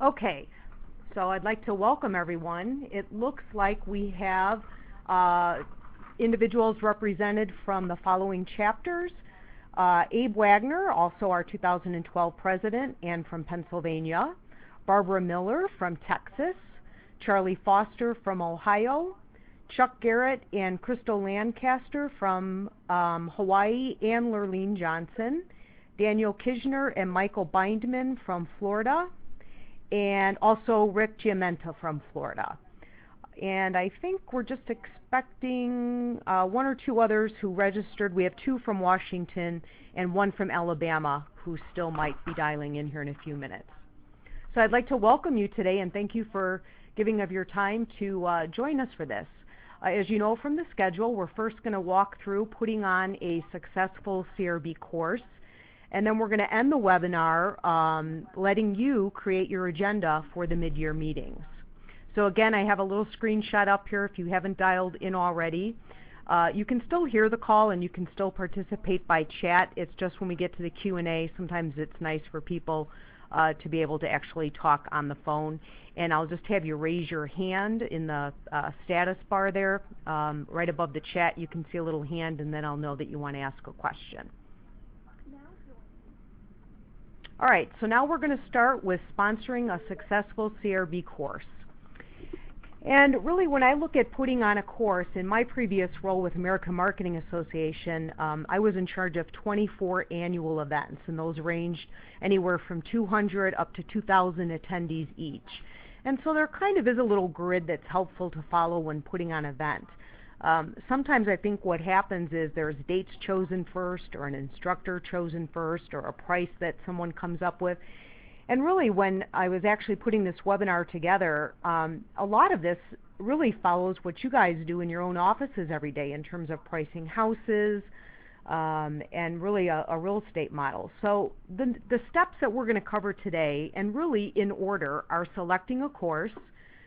Okay, so I'd like to welcome everyone. It looks like we have individuals represented from the following chapters. Abe Wagner, also our 2012 president and from Pennsylvania. Barbara Miller from Texas. Charlie Foster from Ohio. Chuck Garrett and Crystal Lancaster from Hawaii, and Lurleen Johnson. Daniel Kishner and Michael Bindman from Florida. And also Rick Giamenta from Florida. And I think we're just expecting one or two others who registered. We have two from Washington and one from Alabama who still might be dialing in here in a few minutes. So I'd like to welcome you today and thank you for giving of your time to join us for this. As you know from the schedule, we're first going to walk through putting on a successful CRB course. And then we're going to end the webinar letting you create your agenda for the mid-year meetings. So again, I have a little screenshot up here if you haven't dialed in already. You can still hear the call and you can still participate by chat. It's just when we get to the Q&A, sometimes it's nice for people to be able to actually talk on the phone. And I'll just have you raise your hand in the status bar there. Right above the chat, you can see a little hand, and then I'll know that you want to ask a question. All right, so now we're going to start with sponsoring a successful CRB course. And really, when I look at putting on a course, in my previous role with American Marketing Association, I was in charge of 24 annual events, and those ranged anywhere from 200 up to 2,000 attendees each. And so there kind of is a little grid that's helpful to follow when putting on an event. Sometimes I think what happens is there's dates chosen first, or an instructor chosen first, or a price that someone comes up with. And really, when I was actually putting this webinar together, a lot of this really follows what you guys do in your own offices every day in terms of pricing houses and really a real estate model. So the steps that we're going to cover today, and really in order, are selecting a course,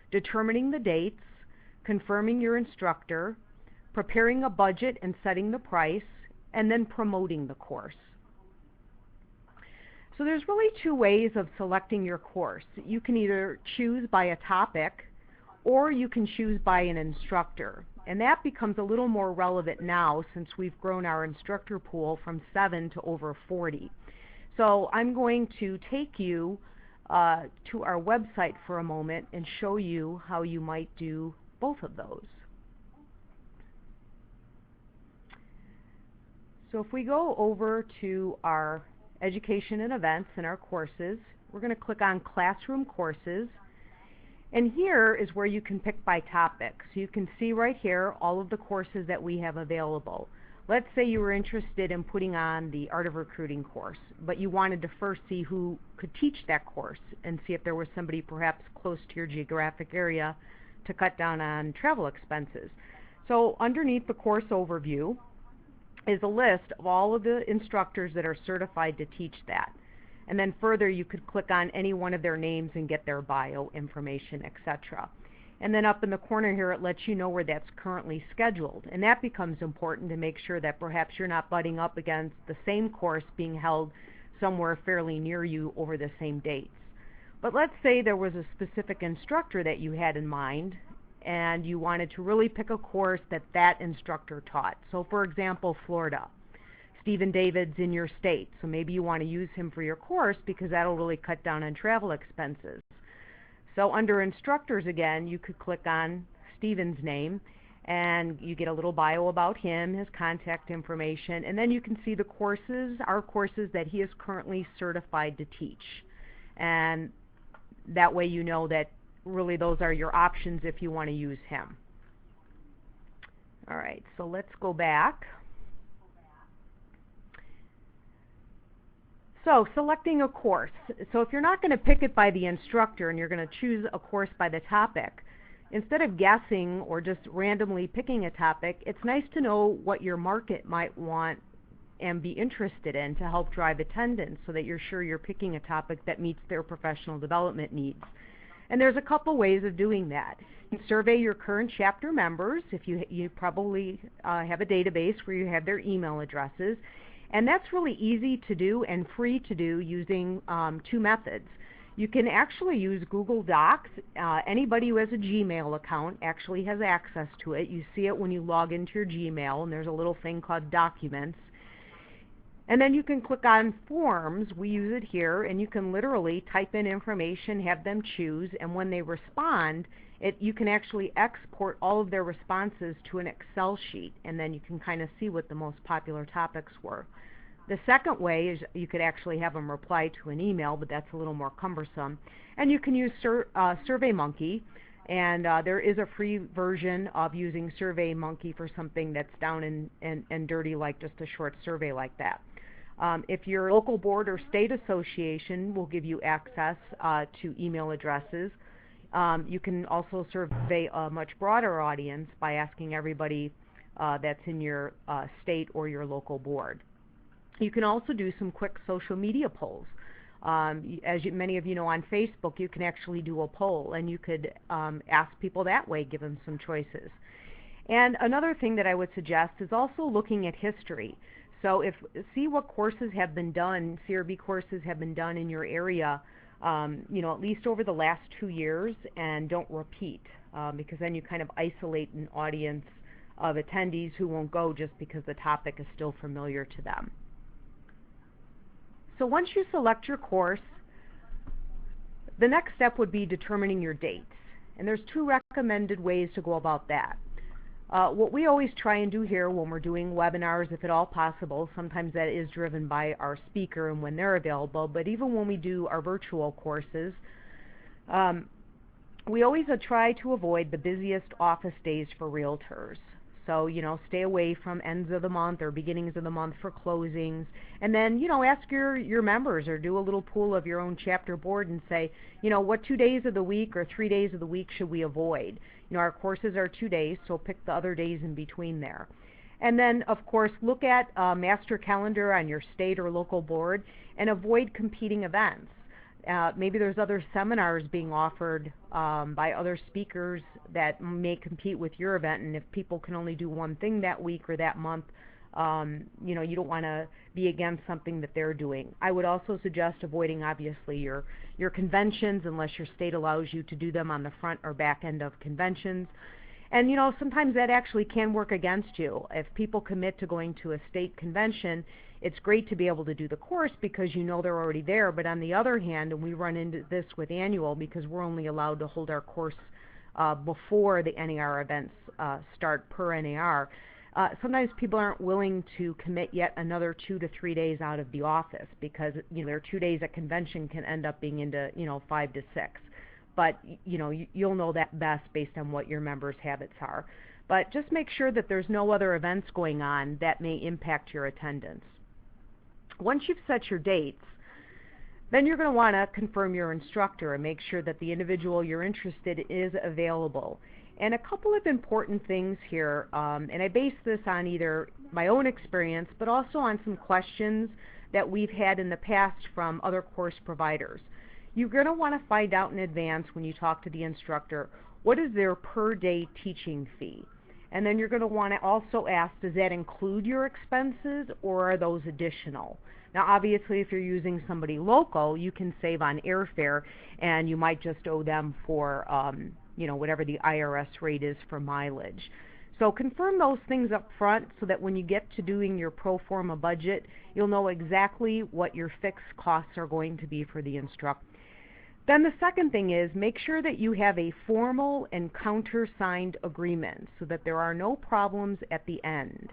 determining the dates, confirming your instructor, preparing a budget and setting the price, and then promoting the course. So there's really two ways of selecting your course. You can either choose by a topic, or you can choose by an instructor. And that becomes a little more relevant now since we've grown our instructor pool from 7 to over 40. So I'm going to take you to our website for a moment and show you how you might do both of those. So if we go over to our education and events and our courses, we're going to click on classroom courses, and here is where you can pick by topic. So you can see right here all of the courses that we have available. Let's say you were interested in putting on the Art of Recruiting course, but you wanted to first see who could teach that course and see if there was somebody perhaps close to your geographic area to cut down on travel expenses. So underneath the course overview is a list of all of the instructors that are certified to teach that. And then further, you could click on any one of their names and get their bio information, etc. And then up in the corner here, it lets you know where that's currently scheduled. And that becomes important to make sure that perhaps you're not butting up against the same course being held somewhere fairly near you over the same dates. But let's say there was a specific instructor that you had in mind, and you wanted to really pick a course that that instructor taught. So for example, Florida. Stephen David's in your state, so maybe you want to use him for your course because that'll really cut down on travel expenses. So under instructors again, you could click on Stephen's name, and you get a little bio about him, his contact information, and then you can see the courses, our courses that he is currently certified to teach. And that way you know that really those are your options if you want to use him. All right, so let's go back. So selecting a course. So if you're not going to pick it by the instructor and you're going to choose a course by the topic, instead of guessing or just randomly picking a topic, it's nice to know what your market might want and be interested in to help drive attendance so that you're sure you're picking a topic that meets their professional development needs. And there's a couple ways of doing that. You can survey your current chapter members. If you probably have a database where you have their email addresses. And that's really easy to do and free to do using two methods. You can actually use Google Docs. Anybody who has a Gmail account actually has access to it. You see it when you log into your Gmail, and there's a little thing called Documents. And then you can click on Forms. We use it here, and you can literally type in information, have them choose, and when they respond, you can actually export all of their responses to an Excel sheet, and then you can kind of see what the most popular topics were. The second way is you could actually have them reply to an email, but that's a little more cumbersome. And you can use SurveyMonkey, and there is a free version of using SurveyMonkey for something that's down and dirty, like just a short survey like that. If your local board or state association will give you access to email addresses, you can also survey a much broader audience by asking everybody that's in your state or your local board. You can also do some quick social media polls. As many of you know, on Facebook you can actually do a poll, and you could ask people that way, give them some choices. And another thing that I would suggest is also looking at history. So see what courses have been done, CRB courses have been done in your area, at least over the last 2 years, and don't repeat, because then you kind of isolate an audience of attendees who won't go just because the topic is still familiar to them. So once you select your course, the next step would be determining your dates. And there's 2 recommended ways to go about that. What we always try and do here when we're doing webinars, if at all possible, sometimes that is driven by our speaker and when they're available, but even when we do our virtual courses, we always try to avoid the busiest office days for realtors. So, stay away from ends of the month or beginnings of the month for closings. And then, ask your members or do a little pool of your own chapter board and say, what 2 days of the week or 3 days of the week should we avoid? Our courses are 2 days, so pick the other days in between there. And then, of course, look at master calendar on your state or local board and avoid competing events. Maybe there's other seminars being offered by other speakers that may compete with your event, and if people can only do one thing that week or that month, you don't want to be against something that they're doing. I would also suggest avoiding, obviously, your conventions unless your state allows you to do them on the front or back end of conventions. And sometimes that actually can work against you. If people commit to going to a state convention, it's great to be able to do the course because they're already there, but on the other hand, and we run into this with annual because we're only allowed to hold our course before the NAR events start per NAR, sometimes people aren't willing to commit yet another 2 to 3 days out of the office because their 2 days at convention can end up being into 5 to 6. But you'll know that best based on what your members' habits are. But just make sure that there's no other events going on that may impact your attendance. Once you've set your dates, then you're going to want to confirm your instructor and make sure that the individual you're interested in is available. And a couple of important things here, and I base this on either my own experience but also on some questions that we've had in the past from other course providers. You're going to want to find out in advance when you talk to the instructor, what is their per day teaching fee? And then you're going to want to also ask, does that include your expenses or are those additional? Now obviously if you're using somebody local, you can save on airfare and you might just owe them for whatever the IRS rate is for mileage. So confirm those things up front so that when you get to doing your pro forma budget, you'll know exactly what your fixed costs are going to be for the instructor. Then the second thing is make sure that you have a formal and countersigned agreement so that there are no problems at the end.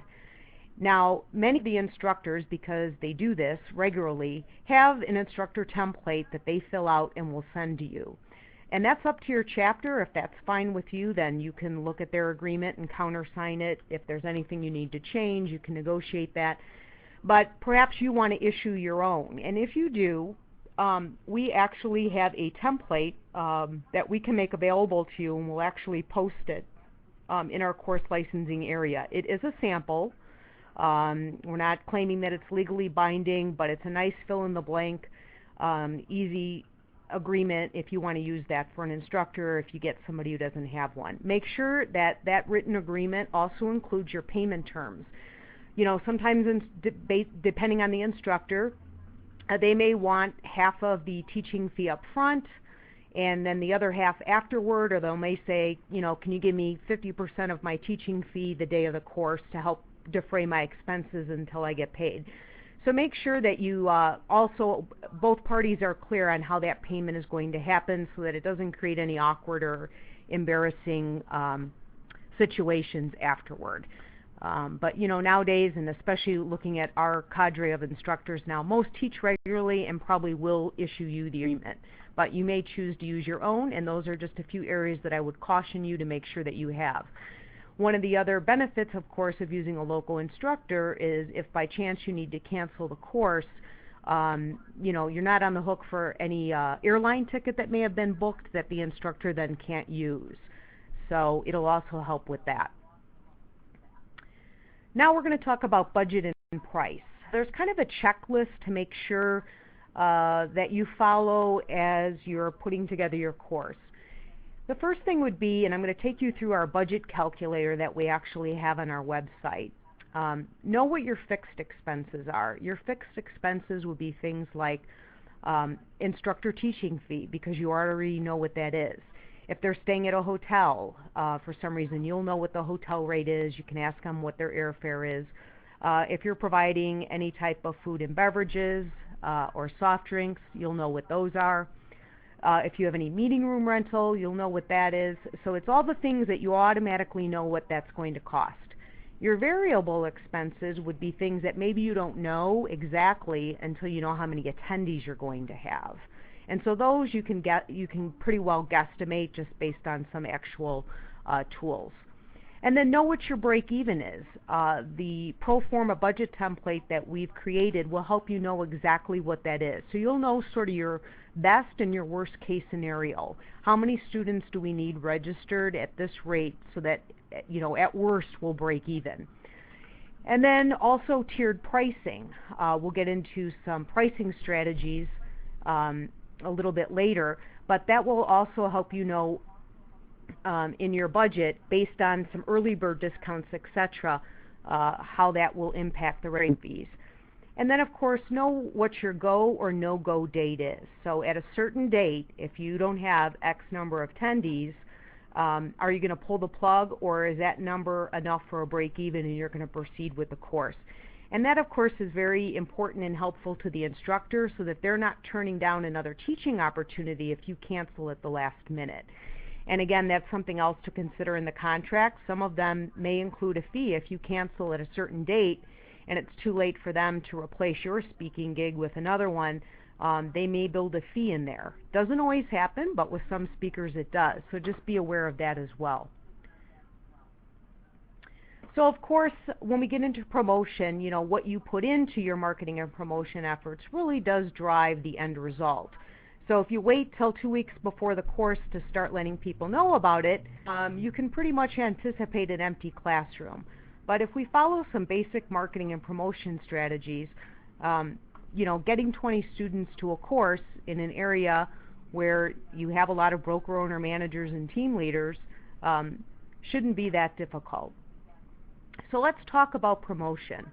Now, many of the instructors, because they do this regularly, have an instructor template that they fill out and will send to you. And that's up to your chapter. If that's fine with you, then you can look at their agreement and countersign it. If there's anything you need to change, you can negotiate that. But perhaps you want to issue your own. And if you do, we actually have a template that we can make available to you, and we'll actually post it in our course licensing area. It is a sample. We're not claiming that it's legally binding, but it's a nice fill-in-the-blank, easy agreement if you want to use that for an instructor or if you get somebody who doesn't have one. Make sure that that written agreement also includes your payment terms. Sometimes depending on the instructor, They may want half of the teaching fee up front and then the other half afterward, or they may say, can you give me 50% of my teaching fee the day of the course to help defray my expenses until I get paid. So make sure that you both parties are clear on how that payment is going to happen so that it doesn't create any awkward or embarrassing situations afterward. But nowadays, and especially looking at our cadre of instructors now, most teach regularly and probably will issue you the agreement. But you may choose to use your own, and those are just a few areas that I would caution you to make sure that you have. One of the other benefits, of course, of using a local instructor is if by chance you need to cancel the course, you're not on the hook for any airline ticket that may have been booked that the instructor then can't use. So it'll also help with that. Now we're going to talk about budget and price. There's kind of a checklist to make sure that you follow as you're putting together your course. The first thing would be, and I'm going to take you through our budget calculator that we actually have on our website. Know what your fixed expenses are. Your fixed expenses would be things like instructor teaching fee, because you already know what that is. If they're staying at a hotel for some reason, you'll know what the hotel rate is. You can ask them what their airfare is. If you're providing any type of food and beverages or soft drinks, you'll know what those are. If you have any meeting room rental, you'll know what that is. So it's all the things that you automatically know what that's going to cost. Your variable expenses would be things that maybe you don't know exactly until you know how many attendees you're going to have. And so those you can pretty well guesstimate just based on some actual tools. And then know what your break-even is. The pro forma budget template that we've created will help you know exactly what that is. So you'll know sort of your best and your worst case scenario. How many students do we need registered at this rate so that, at worst we'll break even. And then also tiered pricing. We'll get into some pricing strategies a little bit later, but that will also help you know in your budget, based on some early bird discounts, etc., how that will impact the rate fees. And then, of course, know what your go or no-go date is. So at a certain date, if you don't have X number of attendees, are you going to pull the plug, or is that number enough for a break-even and you're going to proceed with the course? And that, of course, is very important and helpful to the instructor so that they're not turning down another teaching opportunity if you cancel at the last minute. And again, that's something else to consider in the contract. Some of them may include a fee if you cancel at a certain date and it's too late for them to replace your speaking gig with another one. They may build a fee in there. Doesn't always happen, but with some speakers it does. So just be aware of that as well. So of course, when we get into promotion, what you put into your marketing and promotion efforts really does drive the end result. So if you wait till 2 weeks before the course to start letting people know about it, you can pretty much anticipate an empty classroom. But if we follow some basic marketing and promotion strategies, getting 20 students to a course in an area where you have a lot of broker owner managers and team leaders shouldn't be that difficult. So let's talk about promotion.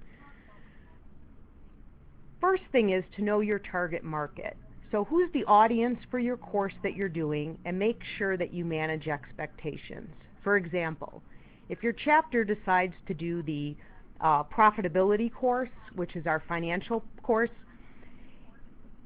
First thing is to know your target market. So who's the audience for your course that you're doing, and make sure that you manage expectations. For example, if your chapter decides to do the profitability course, which is our financial course,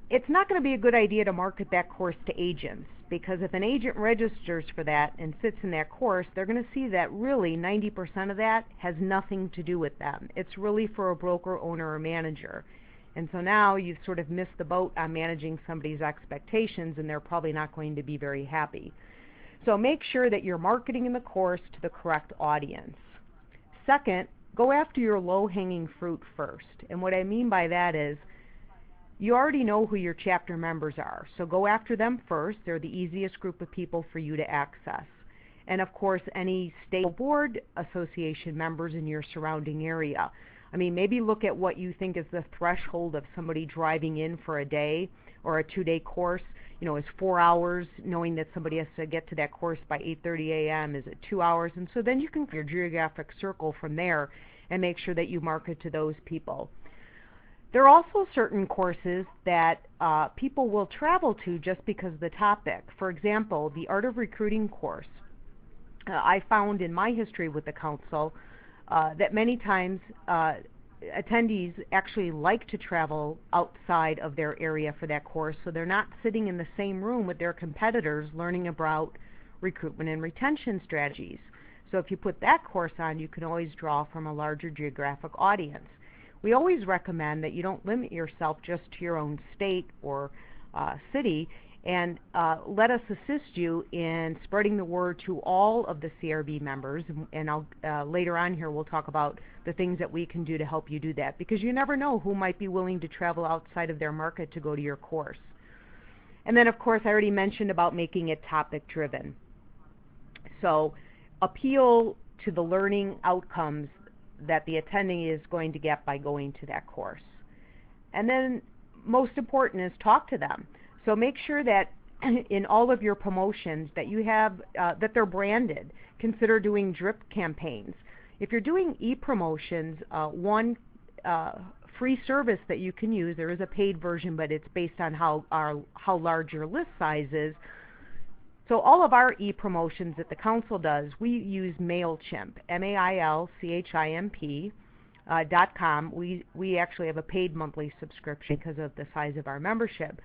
it's not going to be a good idea to market that course to agents, because if an agent registers for that and sits in that course, they're going to see that really 90% of that has nothing to do with them. It's really for a broker, owner, or manager. And so now you've sort of missed the boat on managing somebody's expectations, and they're probably not going to be very happy. So make sure that you're marketing the course to the correct audience. Second, go after your low-hanging fruit first. And what I mean by that is, you already know who your chapter members are, so go after them first. They're the easiest group of people for you to access. And of course, any state board association members in your surrounding area. I mean, maybe look at what you think is the threshold of somebody driving in for a day or a 2-day course. Is 4 hours, knowing that somebody has to get to that course by 8:30 a.m.? Is it 2 hours? And so then you can your geographic circle from there and make sure that you market to those people. There are also certain courses that people will travel to just because of the topic. For example, the Art of Recruiting course. I found in my history with the council that many times attendees actually like to travel outside of their area for that course, so they're not sitting in the same room with their competitors learning about recruitment and retention strategies. So if you put that course on, you can always draw from a larger geographic audience. We always recommend that you don't limit yourself just to your own state or city, and let us assist you in spreading the word to all of the CRB members, and later on here we'll talk about the things that we can do to help you do that, because you never know who might be willing to travel outside of their market to go to your course. And then of course I already mentioned about making it topic driven. So appeal to the learning outcomes that the attendee is going to get by going to that course. And then most important is talk to them. So make sure that in all of your promotions that you have, that they're branded. Consider doing drip campaigns. If you're doing e-promotions, one free service that you can use, there is a paid version, but it's based on how large your list size is. So all of our e-promotions that the council does, we use MailChimp, MailChimp.com. We actually have a paid monthly subscription because of the size of our membership.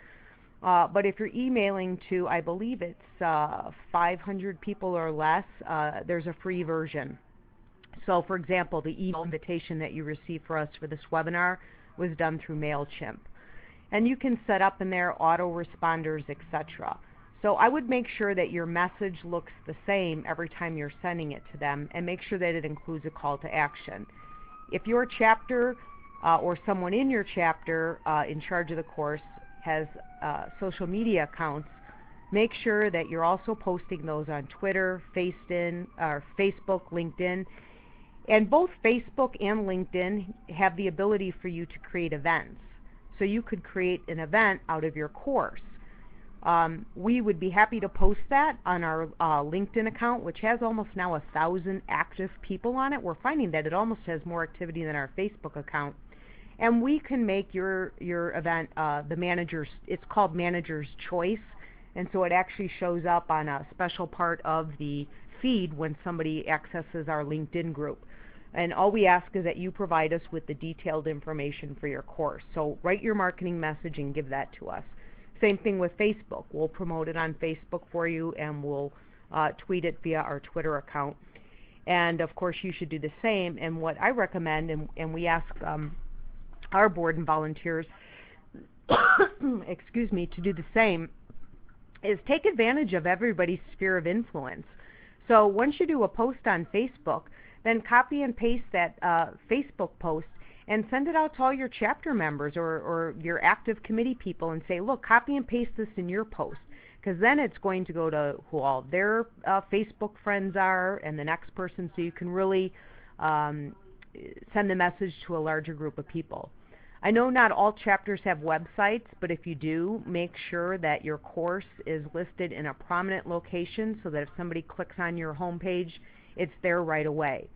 But if you're emailing to, I believe it's 500 people or less, there's a free version. So for example, the email invitation that you received for us for this webinar was done through MailChimp. And you can set up in there autoresponders, etc. So I would make sure that your message looks the same every time you're sending it to them, and make sure that it includes a call to action. If your chapter or someone in your chapter in charge of the course has social media accounts, make sure that you're also posting those on Twitter, Facebook, LinkedIn. And both Facebook and LinkedIn have the ability for you to create events. So you could create an event out of your course. We would be happy to post that on our LinkedIn account, which has almost now 1,000 active people on it. We're finding that it almost has more activity than our Facebook account. And we can make your event the manager's, it's called Manager's Choice, and so it actually shows up on a special part of the feed when somebody accesses our LinkedIn group. And all we ask is that you provide us with the detailed information for your course. So write your marketing message and give that to us. Same thing with Facebook. We'll promote it on Facebook for you, and we'll tweet it via our Twitter account. And of course you should do the same. And what I recommend, and we ask our board and volunteers excuse me, to do the same, is take advantage of everybody's sphere of influence. So once you do a post on Facebook, then copy and paste that Facebook post and send it out to all your chapter members or your active committee people and say, look, copy and paste this in your post, because then it's going to go to who all their Facebook friends are and the next person, so you can really send the message to a larger group of people. I know not all chapters have websites, but if you do, make sure that your course is listed in a prominent location so that if somebody clicks on your homepage, it's there right away.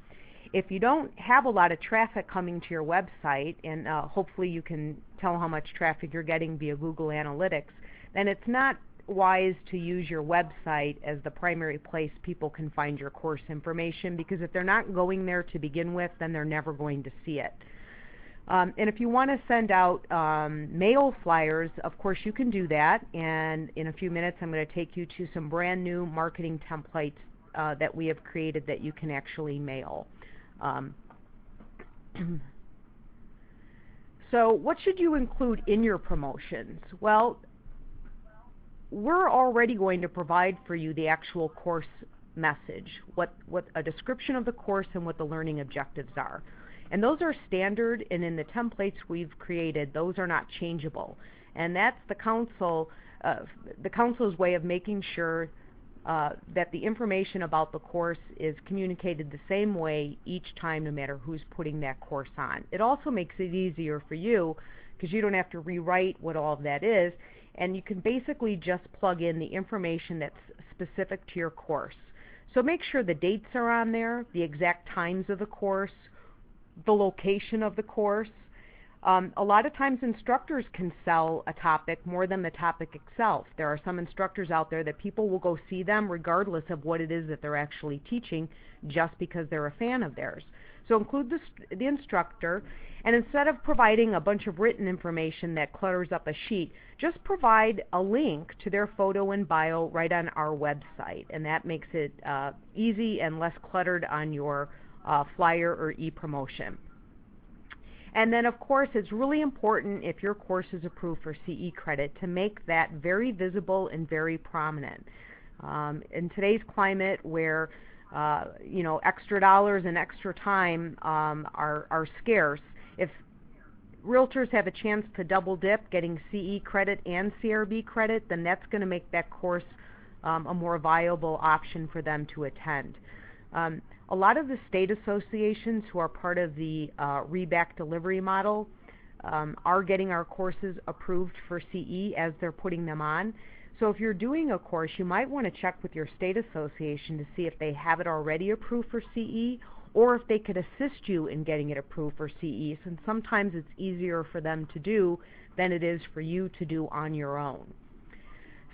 If you don't have a lot of traffic coming to your website, and hopefully you can tell how much traffic you're getting via Google Analytics, then it's not wise to use your website as the primary place people can find your course information, because if they're not going there to begin with, then they're never going to see it. And if you want to send out mail flyers, of course you can do that, and in a few minutes I'm going to take you to some brand new marketing templates that we have created that you can actually mail. So what should you include in your promotions? Well, we're already going to provide for you the actual course message, what a description of the course and what the learning objectives are. And those are standard, and in the templates we've created, those are not changeable. And that's the council's way of making sure that the information about the course is communicated the same way each time, no matter who's putting that course on. It also makes it easier for you, because you don't have to rewrite what all of that is, and you can basically just plug in the information that's specific to your course. So make sure the dates are on there, the exact times of the course, the location of the course, A lot of times instructors can sell a topic more than the topic itself. There are some instructors out there that people will go see them regardless of what it is that they're actually teaching, just because they're a fan of theirs. So include the instructor, and instead of providing a bunch of written information that clutters up a sheet, just provide a link to their photo and bio right on our website, and that makes it easy and less cluttered on your flyer or e-promotion. And then, of course, it's really important, if your course is approved for CE credit, to make that very visible and very prominent. In today's climate, where extra dollars and extra time are scarce, if realtors have a chance to double dip, getting CE credit and CRB credit, then that's going to make that course a more viable option for them to attend. A lot of the state associations who are part of the reback delivery model are getting our courses approved for CE as they're putting them on. So if you're doing a course, you might want to check with your state association to see if they have it already approved for CE, or if they could assist you in getting it approved for CE, since sometimes it's easier for them to do than it is for you to do on your own.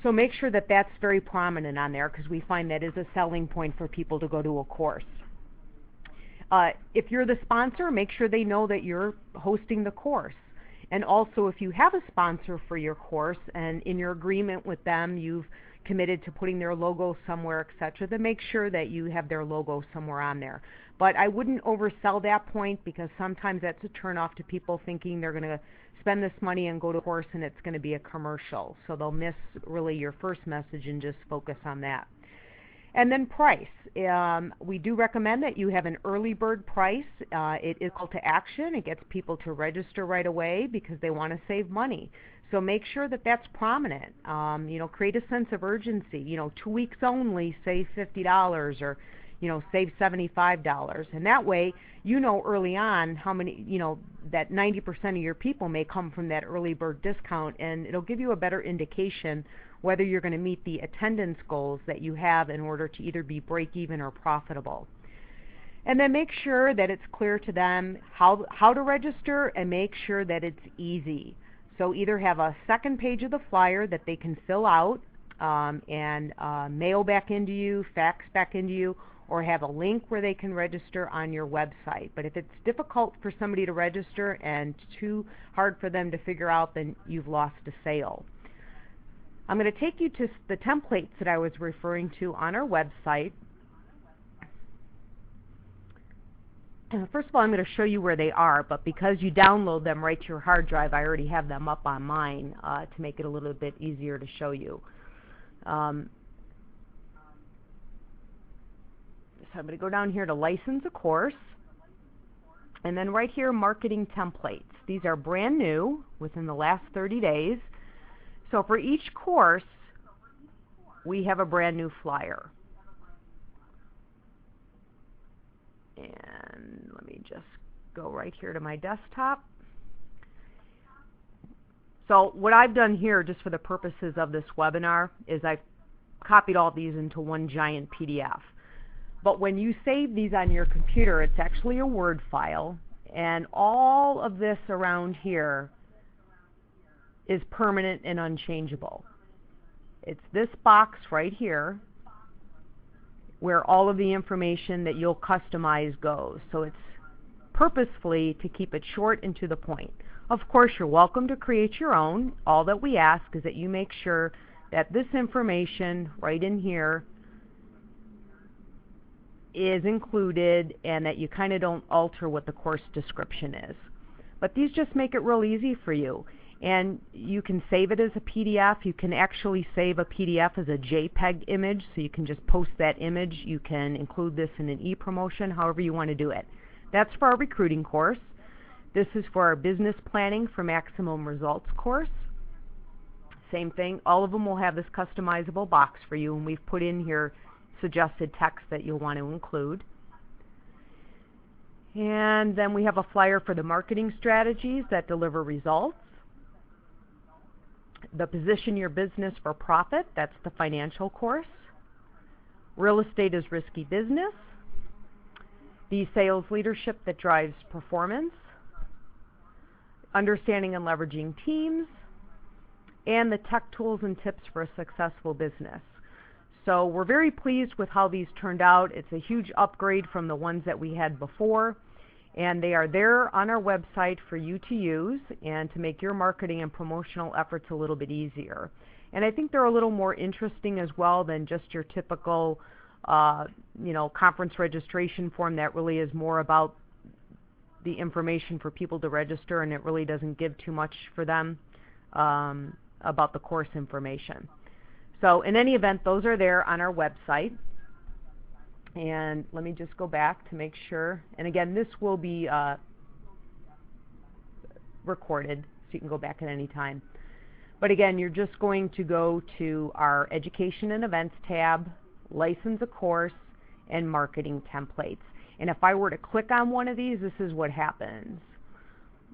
So make sure that that's very prominent on there, because we find that is a selling point for people to go to a course. If you're the sponsor, make sure they know that you're hosting the course. And also, if you have a sponsor for your course and in your agreement with them you've committed to putting their logo somewhere, etc., then make sure that you have their logo somewhere on there. But I wouldn't oversell that point, because sometimes that's a turnoff to people thinking they're going to spend this money and go to a course and it's going to be a commercial. So they'll miss really your first message and just focus on that. And then price. We do recommend that you have an early bird price. It is call to action. It gets people to register right away because they want to save money. So make sure that that's prominent. Create a sense of urgency. 2 weeks only, save $50, or save $75. And that way, early on how many, that 90% of your people may come from that early bird discount, and it'll give you a better indication whether you're going to meet the attendance goals that you have in order to either be break even or profitable. And then make sure that it's clear to them how to register, and make sure that it's easy. So either have a second page of the flyer that they can fill out and mail back into you, fax back into you, or have a link where they can register on your website. But if it's difficult for somebody to register and too hard for them to figure out, then you've lost a sale. I'm going to take you to the templates that I was referring to on our website. First of all, I'm going to show you where they are, but because you download them right to your hard drive, I already have them up on mine to make it a little bit easier to show you. So I'm going to go down here to license a course, and then right here, marketing templates. These are brand new within the last 30 days. So for each course, we have a brand new flyer. And let me just go right here to my desktop. So what I've done here, just for the purposes of this webinar, is I've copied all these into one giant PDF. But when you save these on your computer, it's actually a Word file, and all of this around here is permanent and unchangeable. It's this box right here where all of the information that you'll customize goes. So it's purposefully to keep it short and to the point. Of course, you're welcome to create your own. All that we ask is that you make sure that this information right in here is included, and that you kind of don't alter what the course description is. But these just make it real easy for you. And you can save it as a PDF. You can actually save a PDF as a JPEG image, so you can just post that image. You can include this in an e-promotion, however you want to do it. That's for our recruiting course. This is for our business planning for maximum results course. Same thing. All of them will have this customizable box for you, and we've put in here suggested text that you'll want to include. And then we have a flyer for the marketing strategies that deliver results. The Position Your Business for Profit, that's the financial course. Real Estate is Risky Business. The Sales Leadership that Drives Performance. understanding and leveraging teams, and the tech tools and tips for a successful business. So we're very pleased with how these turned out. It's a huge upgrade from the ones that we had before, and they are there on our website for you to use and to make your marketing and promotional efforts a little bit easier. And I think they're a little more interesting as well than just your typical conference registration form that really is more about the information for people to register, and it really doesn't give too much for them about the course information. So in any event, those are there on our website. And let me just go back to make sure. And again, this will be recorded, so you can go back at any time. But again, you're just going to go to our Education and Events tab, License a Course, and Marketing Templates. And if I were to click on one of these, this is what happens.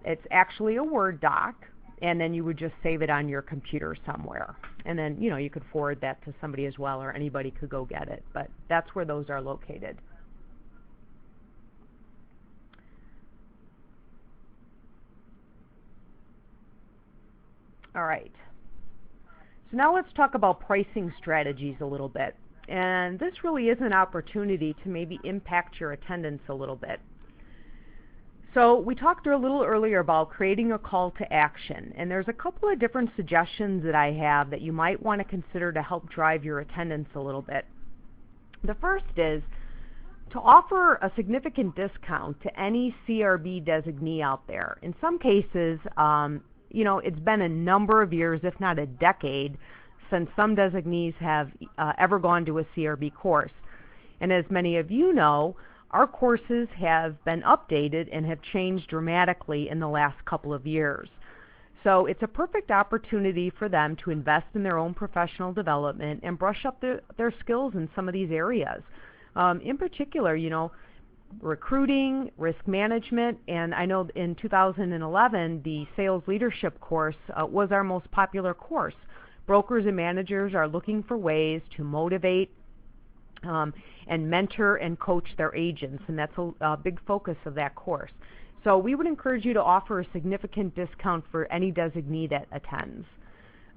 It's actually a Word doc, and then you would just save it on your computer somewhere. And then, you could forward that to somebody as well, or anybody could go get it. But that's where those are located. All right. So now let's talk about pricing strategies a little bit. And this really is an opportunity to maybe impact your attendance a little bit. So we talked a little earlier about creating a call to action, and there's a couple of different suggestions that I have that you might want to consider to help drive your attendance a little bit. The first is to offer a significant discount to any CRB designee out there. In some cases, it's been a number of years, if not a decade, since some designees have ever gone to a CRB course. And as many of you know, our courses have been updated and have changed dramatically in the last couple of years. So it's a perfect opportunity for them to invest in their own professional development and brush up their skills in some of these areas. In particular, recruiting, risk management, and I know in 2011 the sales leadership course was our most popular course. Brokers and managers are looking for ways to motivate and mentor and coach their agents, and that's a big focus of that course. So we would encourage you to offer a significant discount for any designee that attends.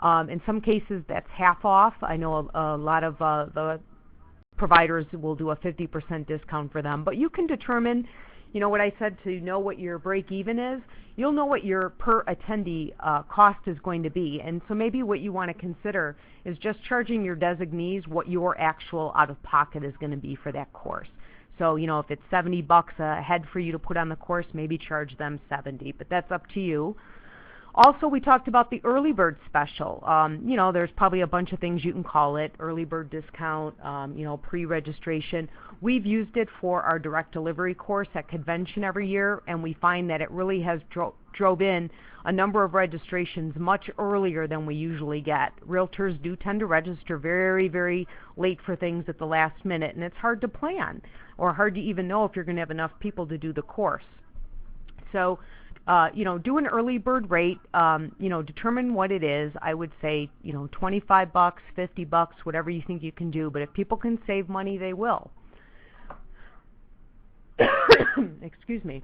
In some cases that's half off. I know a lot of the providers will do a 50% discount for them, but you can determine, what I said, to know what your break even is. You'll know what your per attendee cost is going to be, and so maybe what you want to consider is just charging your designees what your actual out-of-pocket is going to be for that course. So, if it's $70 a head for you to put on the course, maybe charge them $70, but that's up to you. Also, we talked about the early bird special. There's probably a bunch of things you can call it: early bird discount, pre-registration. We've used it for our direct delivery course at convention every year, and we find that it really has drove in a number of registrations much earlier than we usually get. Realtors do tend to register very, very late for things at the last minute, and it's hard to plan or hard to even know if you're going to have enough people to do the course. So, do an early bird rate, determine what it is. I would say, $25, $50, whatever you think you can do, but if people can save money, they will. Excuse me.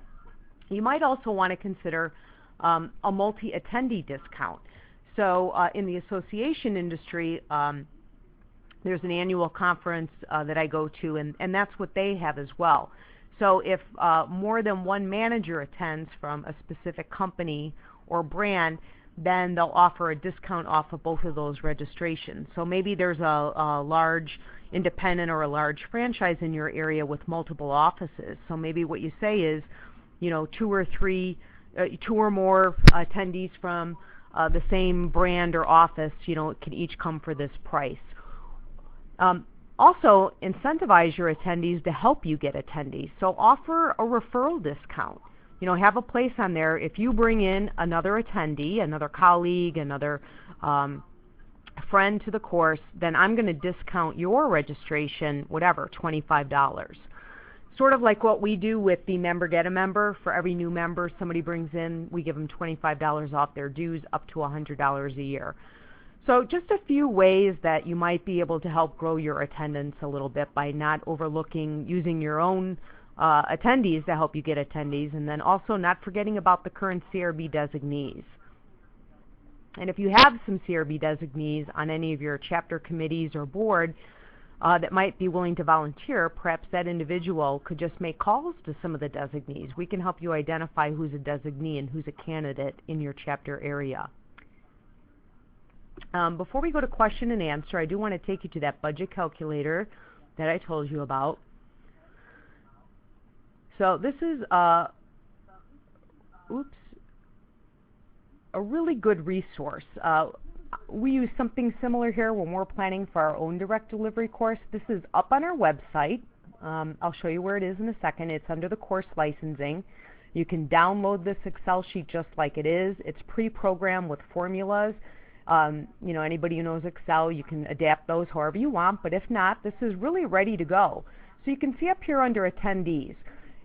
You might also want to consider a multi-attendee discount. So in the association industry, there's an annual conference that I go to, and that's what they have as well. So if more than one manager attends from a specific company or brand, then they'll offer a discount off of both of those registrations. So maybe there's a large independent or a large franchise in your area with multiple offices. So maybe what you say is, two or more attendees from the same brand or office, can each come for this price. Also, incentivize your attendees to help you get attendees. So offer a referral discount. Have a place on there. If you bring in another attendee, another colleague, another friend to the course, then I'm going to discount your registration, whatever, $25. Sort of like what we do with the Member Get a Member. For every new member somebody brings in, we give them $25 off their dues, up to $100 a year. So just a few ways that you might be able to help grow your attendance a little bit by not overlooking using your own attendees to help you get attendees, and then also not forgetting about the current CRB designees. And if you have some CRB designees on any of your chapter committees or board that might be willing to volunteer, perhaps that individual could just make calls to some of the designees. We can help you identify who's a designee and who's a candidate in your chapter area. Before we go to question and answer, I do want to take you to that budget calculator that I told you about. So this is a really good resource. We use something similar here when we're planning for our own direct delivery course. This is up on our website. I'll show you where it is in a second. It's under the course licensing. You can download this Excel sheet just like it is. It's pre-programmed with formulas. You know, anybody who knows Excel, you can adapt those however you want, but if not, this is really ready to go. So you can see up here under attendees.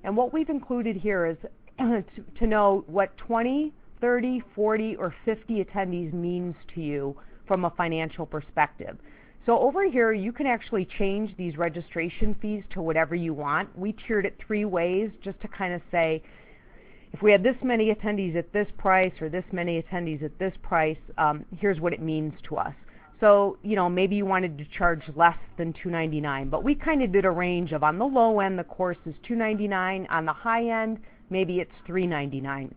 And what we've included here is to know what 20, 30, 40, or 50 attendees means to you from a financial perspective. So over here, you can actually change these registration fees to whatever you want. We tiered it 3 ways just to kind of say, if we had this many attendees at this price or this many attendees at this price, here's what it means to us. So, you know, maybe you wanted to charge less than $2.99, but we kind of did a range of, on the low end, the course is $2.99. On the high end, maybe it's $3.99.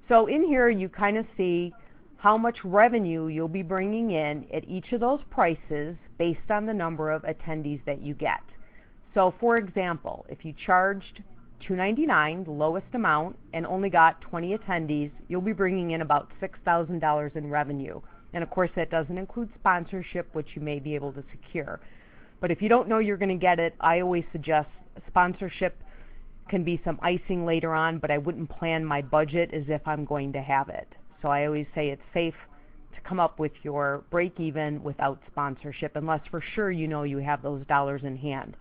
So in here, you kind of see how much revenue you'll be bringing in at each of those prices based on the number of attendees that you get. So, for example, if you charged $2.99, the lowest amount, and only got 20 attendees, you'll be bringing in about $6,000 in revenue. And of course, that doesn't include sponsorship, which you may be able to secure. But if you don't know you're going to get it, I always suggest sponsorship can be some icing later on, but I wouldn't plan my budget as if I'm going to have it. So I always say it's safe to come up with your break-even without sponsorship, unless for sure you know you have those dollars in hand.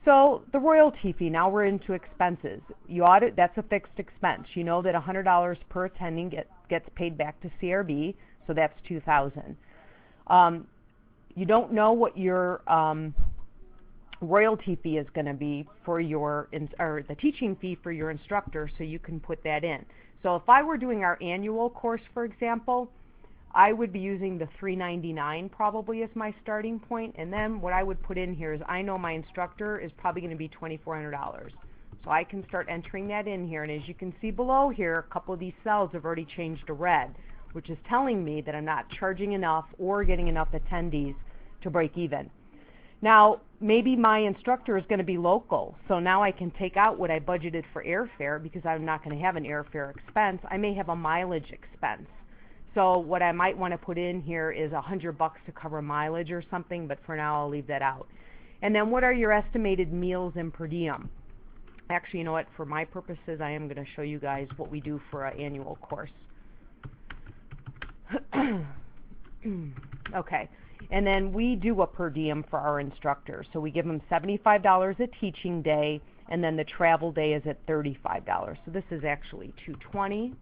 So the royalty fee, now we're into expenses. You audit, that's a fixed expense. You know that $100 per attending gets paid back to CRB, so that's $2,000. You don't know what your royalty fee is going to be for your, or the teaching fee for your instructor, so you can put that in. So if I were doing our annual course, for example, I would be using the $3.99 probably as my starting point, and then what I would put in here is I know my instructor is probably going to be $2,400. So I can start entering that in here, and as you can see below here, a couple of these cells have already changed to red, which is telling me that I'm not charging enough or getting enough attendees to break even. Now, maybe my instructor is going to be local, so now I can take out what I budgeted for airfare because I'm not going to have an airfare expense. I may have a mileage expense. So what I might want to put in here is $100 to cover mileage or something, but for now I'll leave that out. And then what are your estimated meals and per diem? Actually, you know what, for my purposes, I am going to show you guys what we do for an annual course. Okay, and then we do a per diem for our instructors. So we give them $75 a teaching day, and then the travel day is at $35. So this is actually $220.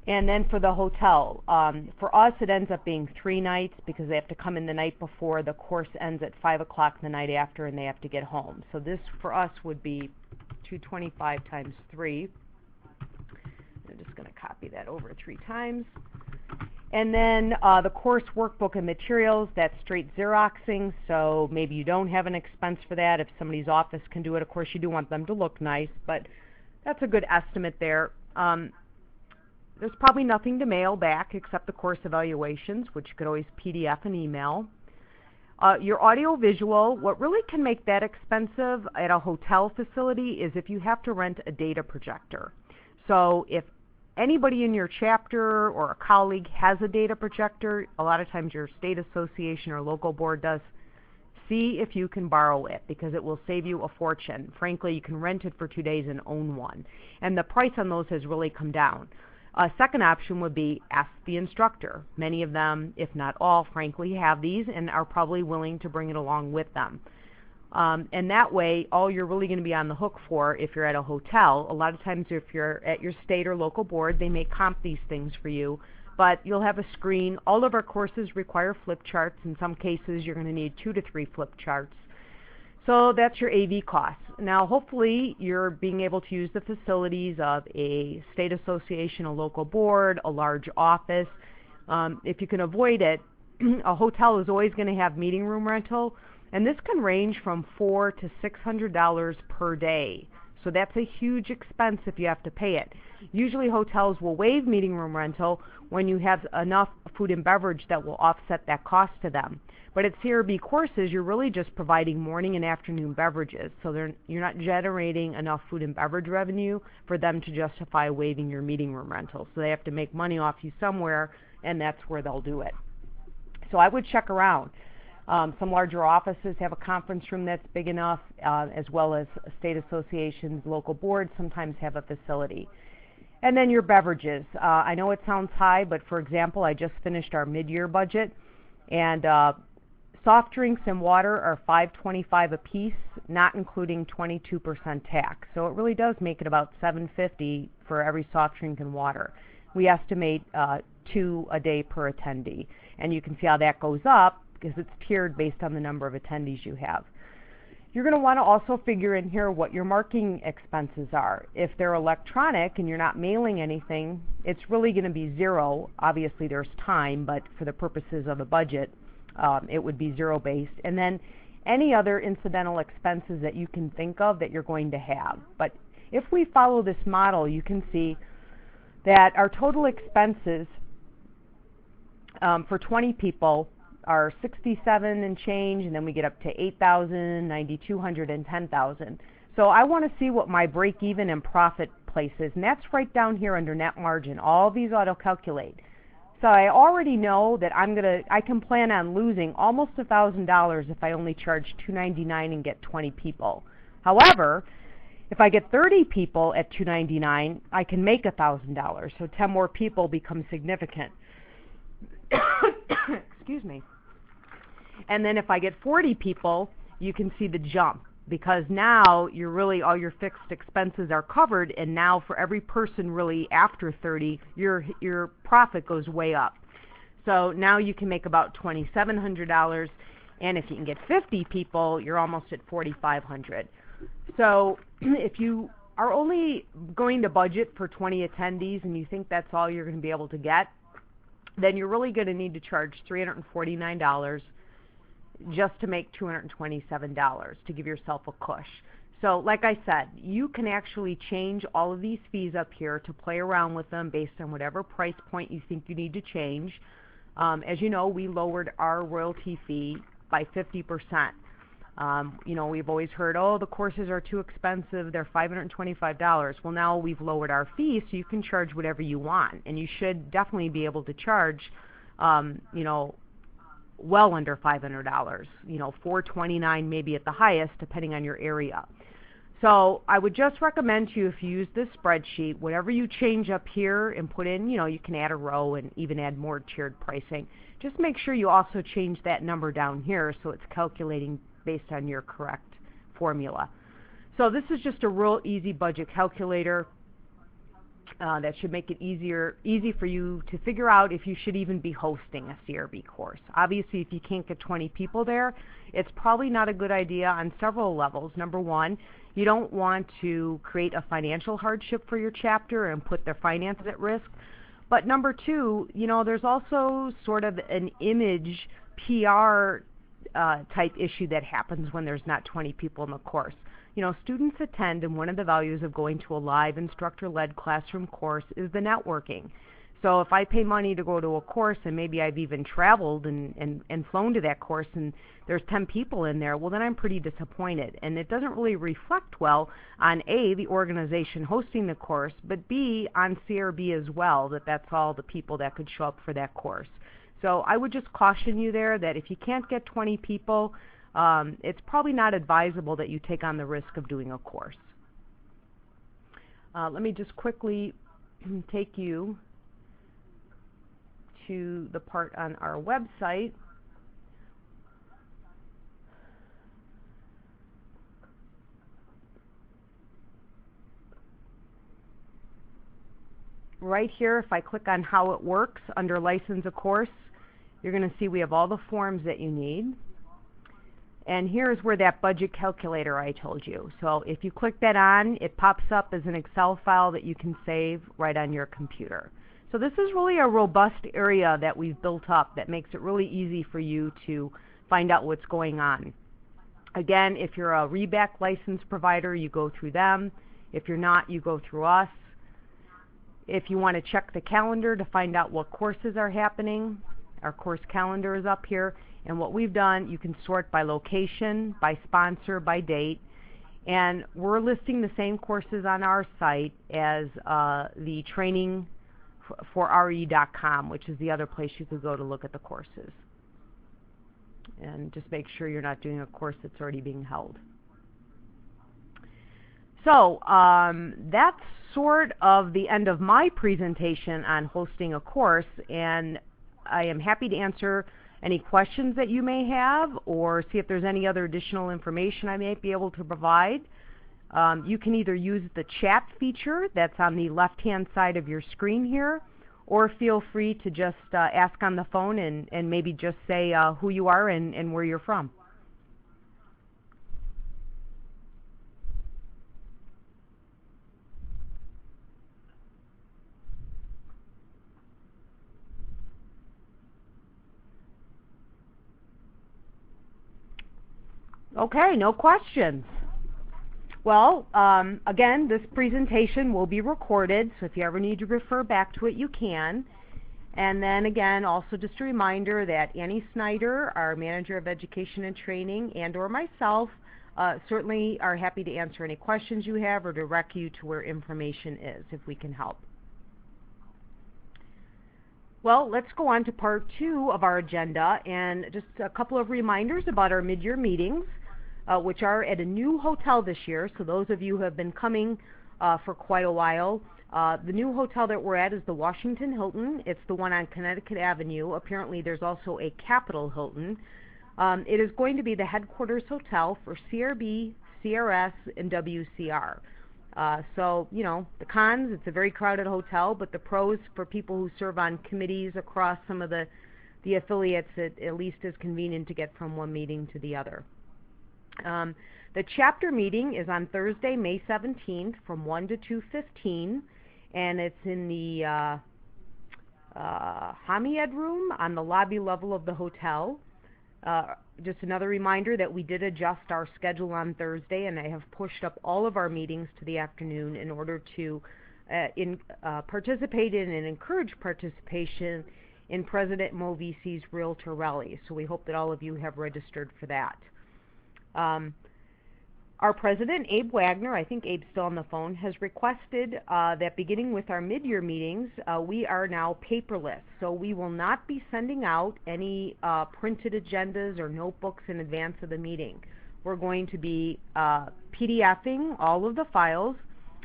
And then for the hotel, for us it ends up being 3 nights because they have to come in the night before. The course ends at 5 o'clock the night after, and they have to get home. So this for us would be $225 times 3. I'm just going to copy that over 3 times. And then the course workbook and materials, that's straight Xeroxing, so maybe you don't have an expense for that. If somebody's office can do it, of course you do want them to look nice, but that's a good estimate there. There's probably nothing to mail back except the course evaluations, which you could always PDF and email. Your audio-visual, what really can make that expensive at a hotel facility is if you have to rent a data projector. So if anybody in your chapter or a colleague has a data projector, a lot of times your state association or local board does, see if you can borrow it because it will save you a fortune. Frankly, you can rent it for 2 days and own one. And the price on those has really come down. A second option would be ask the instructor. Many of them, if not all, frankly, have these and are probably willing to bring it along with them. And that way, all you're really going to be on the hook for if you're at a hotel, a lot of times if you're at your state or local board, they may comp these things for you, but you'll have a screen. All of our courses require flip charts. In some cases, you're going to need 2 to 3 flip charts. So that's your AV costs. Now hopefully you're being able to use the facilities of a state association, a local board, a large office. If you can avoid it, a hotel is always going to have meeting room rental, and this can range from $400 to $600 per day. So that's a huge expense if you have to pay it. Usually hotels will waive meeting room rental when you have enough food and beverage that will offset that cost to them. But at CRB courses, you're really just providing morning and afternoon beverages, so you're not generating enough food and beverage revenue for them to justify waiving your meeting room rental. So they have to make money off you somewhere, and that's where they'll do it. So I would check around. Some larger offices have a conference room that's big enough, as well as state associations, local boards sometimes have a facility. And then your beverages. I know it sounds high, but for example, I just finished our mid-year budget, and soft drinks and water are $5.25 a piece, not including 22% tax. So it really does make it about $7.50 for every soft drink and water. We estimate 2 a day per attendee, and you can see how that goes up because it's tiered based on the number of attendees you have. You're going to want to also figure in here what your marketing expenses are. If they're electronic and you're not mailing anything, it's really going to be zero. Obviously there's time, but for the purposes of a budget, it would be zero-based. And then any other incidental expenses that you can think of that you're going to have. But if we follow this model, you can see that our total expenses for 20 people are $67 and change, and then we get up to $8,000, $9,200, and $10,000. So I want to see what my break-even and profit place is, and that's right down here under net margin. All these auto-calculate. So I already know that I can plan on losing almost $1,000 if I only charge $299 and get 20 people. However, if I get 30 people at $299, I can make $1,000. So 10 more people become significant. Excuse me. And then if I get 40 people, you can see the jump, because now you're really, all your fixed expenses are covered, and now for every person really after 30, your profit goes way up. So now you can make about $2,700, and if you can get 50 people, you're almost at $4,500. So if you are only going to budget for 20 attendees and you think that's all you're going to be able to get, then you're really going to need to charge $349 just to make $227 to give yourself a push. So like I said, you can actually change all of these fees up here to play around with them based on whatever price point you think you need to change. As you know, we lowered our royalty fee by 50%. You know, we've always heard, oh, the courses are too expensive, they're $525. Well, now we've lowered our fee, so you can charge whatever you want, and you should definitely be able to charge, you know, well under $500, you know, $429 maybe at the highest, depending on your area. So I would just recommend to you, if you use this spreadsheet, whatever you change up here and put in, you know, you can add a row and even add more tiered pricing. Just make sure you also change that number down here so it's calculating based on your correct formula. So this is just a real easy budget calculator that should make it easy for you to figure out if you should even be hosting a CRB course. Obviously, if you can't get 20 people there, it's probably not a good idea on several levels. Number one, you don't want to create a financial hardship for your chapter and put their finances at risk. But number two, you know, there's also sort of an image PR type issue that happens when there's not 20 people in the course. You know, students attend, and one of the values of going to a live instructor-led classroom course is the networking. So if I pay money to go to a course, and maybe I've even traveled and flown to that course, and there's 10 people in there, well, then I'm pretty disappointed. And it doesn't really reflect well on A, the organization hosting the course, but B, on CRB as well, that that's all the people that could show up for that course. So I would just caution you there that if you can't get 20 people, it's probably not advisable that you take on the risk of doing a course. Let me just quickly take you to the part on our website. Right here, if I click on how it works under license a course, you're going to see we have all the forms that you need. And here's where that budget calculator I told you. So if you click that on, it pops up as an Excel file that you can save right on your computer. So this is really a robust area that we've built up that makes it really easy for you to find out what's going on. Again, if you're a REBAC license provider, you go through them. If you're not, you go through us. If you want to check the calendar to find out what courses are happening, our course calendar is up here. And what we've done, you can sort by location, by sponsor, by date. And we're listing the same courses on our site as the training for re.com, which is the other place you could go to look at the courses. And just make sure you're not doing a course that's already being held. So that's sort of the end of my presentation on hosting a course, and I am happy to answer any questions that you may have or see if there's any other additional information I may be able to provide. You can either use the chat feature that's on the left-hand side of your screen here, or feel free to just ask on the phone and maybe just say who you are and where you're from. Okay, no questions. Well, again, this presentation will be recorded, so if you ever need to refer back to it, you can. And then again, also just a reminder that Annie Snyder, our Manager of Education and Training, and or myself, certainly are happy to answer any questions you have or direct you to where information is, if we can help. Well, let's go on to part 2 of our agenda, and just a couple of reminders about our mid-year meetings, which are at a new hotel this year. So those of you who have been coming for quite a while, the new hotel that we're at is the Washington Hilton. It's the one on Connecticut Avenue. Apparently there's also a Capitol Hilton. It is going to be the headquarters hotel for CRB, CRS, and WCR. So, you know, the cons, it's a very crowded hotel, but the pros for people who serve on committees across some of the affiliates, it at least is convenient to get from one meeting to the other. The chapter meeting is on Thursday, May 17th from 1 to 2:15, and it's in the Hamied room on the lobby level of the hotel. Just another reminder that we did adjust our schedule on Thursday, and I have pushed up all of our meetings to the afternoon in order to participate in and encourage participation in President Movisi's Realtor Rally. So we hope that all of you have registered for that. Our president, Abe Wagner, I think Abe's still on the phone, has requested that beginning with our mid-year meetings, we are now paperless. So we will not be sending out any printed agendas or notebooks in advance of the meeting. We're going to be PDFing all of the files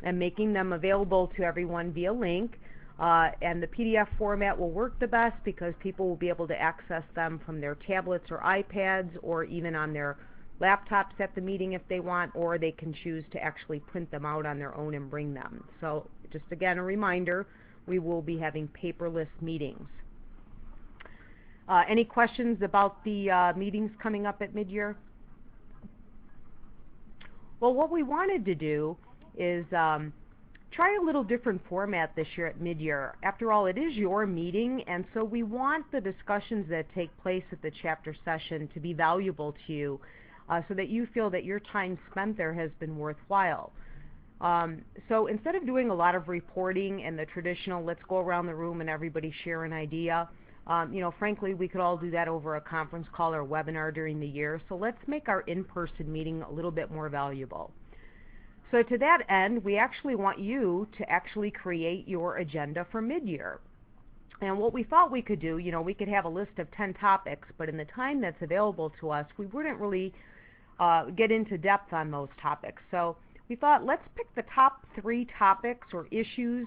and making them available to everyone via link. And the PDF format will work the best because people will be able to access them from their tablets or iPads, or even on their laptops at the meeting if they want, or they can choose to actually print them out on their own and bring them. So just again a reminder, we will be having paperless meetings. Any questions about the meetings coming up at mid-year? Well, what we wanted to do is try a little different format this year at mid-year. After all, it is your meeting, and so we want the discussions that take place at the chapter session to be valuable to you, so that you feel that your time spent there has been worthwhile. So instead of doing a lot of reporting and the traditional, let's go around the room and everybody share an idea, you know, frankly, we could all do that over a conference call or webinar during the year. So let's make our in-person meeting a little bit more valuable. So to that end, we actually want you to actually create your agenda for mid-year. And what we thought we could do, you know, we could have a list of 10 topics, but in the time that's available to us, we wouldn't really get into depth on those topics. So we thought, let's pick the top 3 topics or issues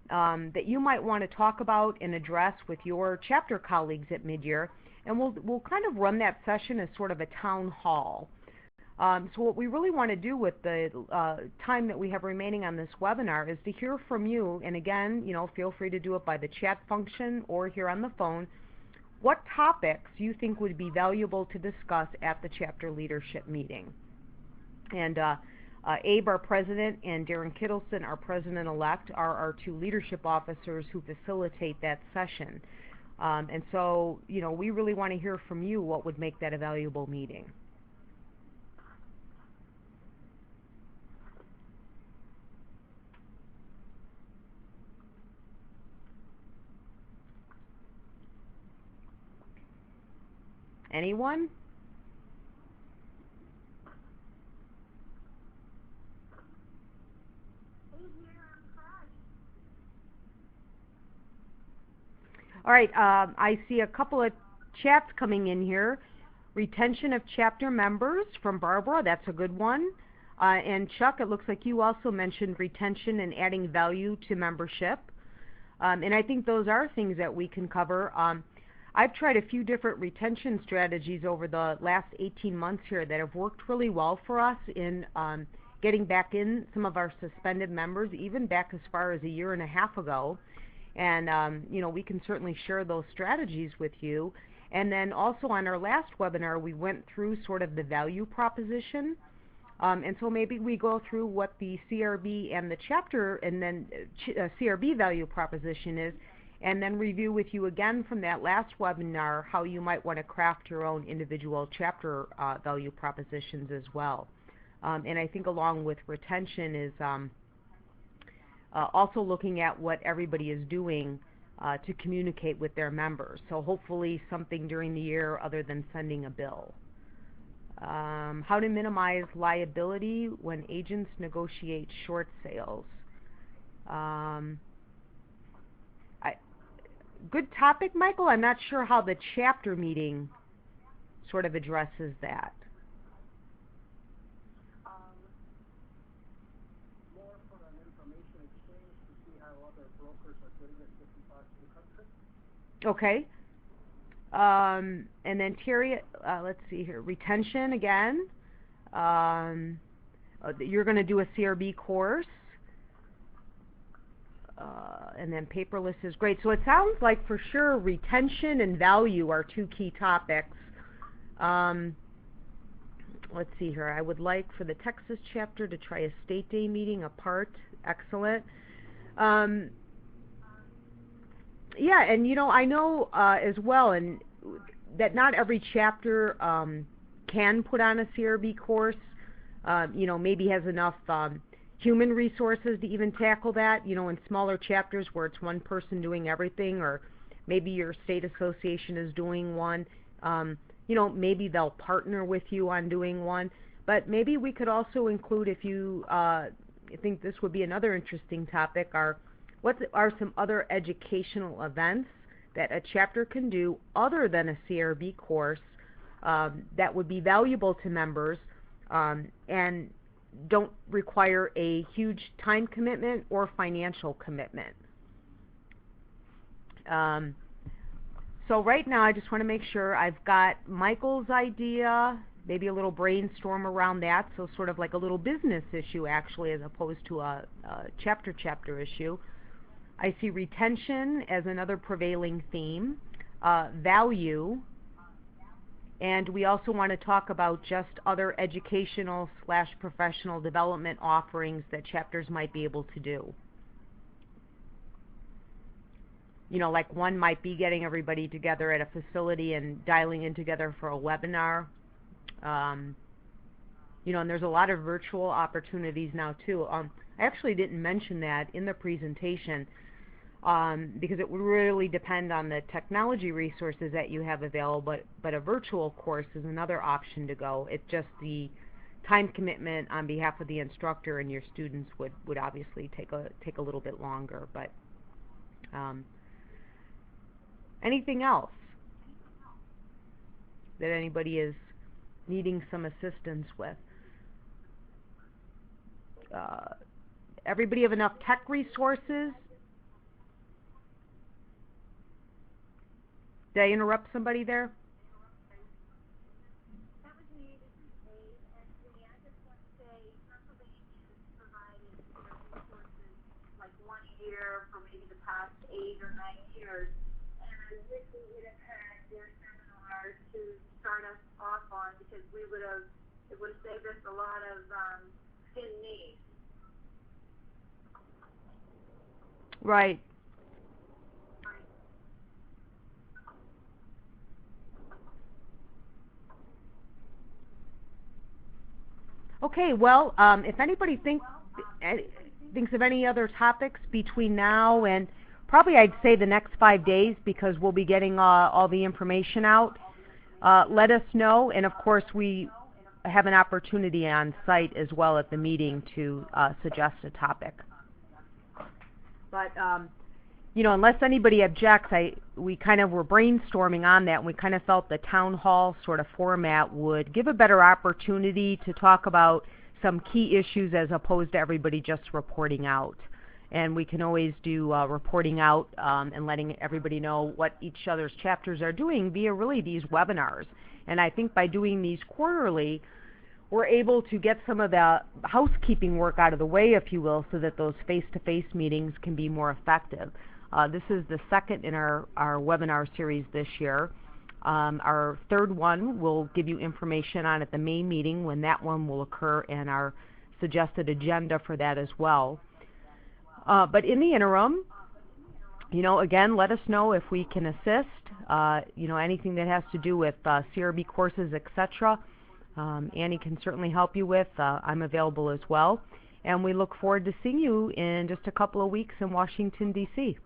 that you might want to talk about and address with your chapter colleagues at mid-year, and we'll kind of run that session as sort of a town hall. So what we really want to do with the time that we have remaining on this webinar is to hear from you, and again, you know, feel free to do it by the chat function or here on the phone. what topics you think would be valuable to discuss at the chapter leadership meeting. And Abe, our president, and Darren Kittleson, our president-elect, are our two leadership officers who facilitate that session. And so, we really want to hear from you what would make that a valuable meeting. Anyone? All right, I see a couple of chats coming in here. Retention of chapter members from Barbara, that's a good one. And Chuck, it looks like you also mentioned retention and adding value to membership. And I think those are things that we can cover. I've tried a few different retention strategies over the last 18 months here that have worked really well for us in getting back in some of our suspended members, even back as far as a year and a half ago. And, we can certainly share those strategies with you. And then also on our last webinar, we went through sort of the value proposition. And so maybe we go through what the CRB and the chapter and then CRB value proposition is, and then review with you again from that last webinar how you might want to craft your own individual chapter value propositions as well. And I think along with retention is also looking at what everybody is doing to communicate with their members. So hopefully something during the year other than sending a bill. How to minimize liability when agents negotiate short sales. Good topic, Michael. I'm not sure how the chapter meeting sort of addresses that. More for an information exchange to see how other brokers are doing it in different parts of the country. Okay. And then Terry, let's see here, retention again. You're going to do a CRB course. And then paperless is great. So it sounds like for sure retention and value are two key topics. Let's see here. I would like for the Texas chapter to try a state day meeting apart. Excellent. Yeah, and I know as well, and that not every chapter can put on a CRB course. Maybe has enough human resources to even tackle that. In smaller chapters where it's one person doing everything, or maybe your state association is doing one. Maybe they'll partner with you on doing one. But maybe we could also include, if you think this would be another interesting topic, what are some other educational events that a chapter can do other than a CRB course that would be valuable to members and don't require a huge time commitment or financial commitment. So right now I just want to make sure I've got Michael's idea, maybe a little brainstorm around that, so sort of like a little business issue actually as opposed to a chapter issue. I see retention as another prevailing theme, value, and we also want to talk about just other educational / professional development offerings that chapters might be able to do. Like one might be getting everybody together at a facility and dialing in together for a webinar. And there's a lot of virtual opportunities now too. I actually didn't mention that in the presentation because it would really depend on the technology resources that you have available, but a virtual course is another option to go. It's just the time commitment on behalf of the instructor and your students would obviously take a little bit longer. But anything else that anybody is needing some assistance with? Everybody have enough tech resources? Did I interrupt somebody there? That was me. This is Abe. And Julie, I just want to say Pennsylvania has provided resources like 1 year for maybe the past 8 or 9 years. And I wish we would have had because it would have saved us a lot of skin knees. Right. Okay, well, if anybody thinks of any other topics between now and probably I'd say the next 5 days, because we'll be getting all the information out, let us know. And of course, we have an opportunity on site as well at the meeting to suggest a topic. But unless anybody objects, we kind of were brainstorming on that, and we kind of felt the town hall sort of format would give a better opportunity to talk about some key issues as opposed to everybody just reporting out. And we can always do reporting out and letting everybody know what each other's chapters are doing via really these webinars. And I think by doing these quarterly, we're able to get some of the housekeeping work out of the way, if you will, so that those face-to-face meetings can be more effective. This is the second in our webinar series this year. Our third one we'll give you information on at the May meeting, when that one will occur, and our suggested agenda for that as well. But in the interim, again, let us know if we can assist. Anything that has to do with CRB courses, etc. Annie can certainly help you with. I'm available as well. And we look forward to seeing you in just a couple of weeks in Washington, D.C.